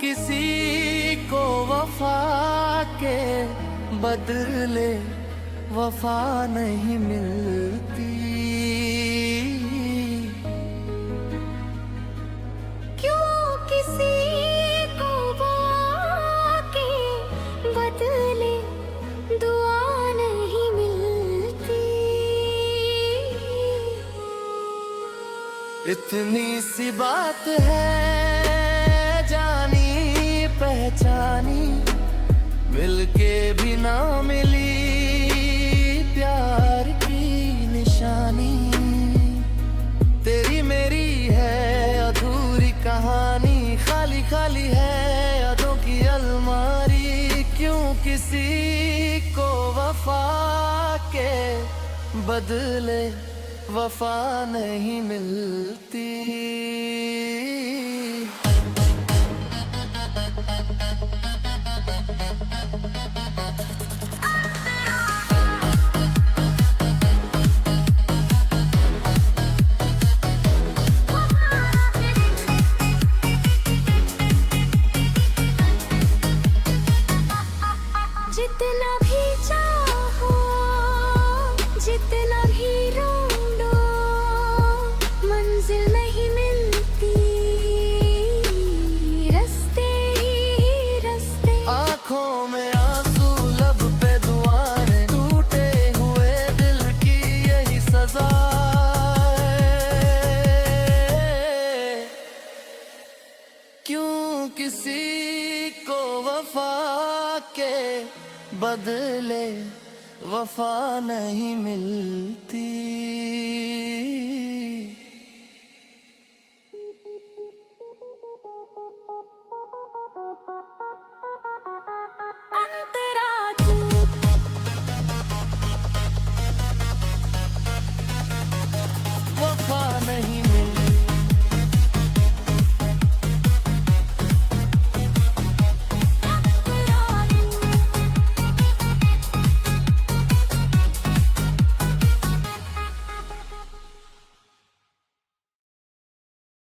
किसी को वफा के बदले वफा नहीं मिलती। क्यों किसी को वफा के बदले दुआ नहीं मिलती। इतनी सी बात है जानी पहचानी, मिलके भी ना मिली प्यार की निशानी। तेरी मेरी है अधूरी कहानी, खाली खाली है यादों की अलमारी। क्यों किसी को वफा के बदले वफा नहीं मिलती। जितना भी चाहो जितना भी ढूंढो मंजिल नहीं मिलती। रास्ते ही रास्ते, आँखों में आंसू लब पे दुआएं, टूटे हुए दिल की यही सजा है। क्यों किसी को वफा के बदले वफा नहीं मिलती।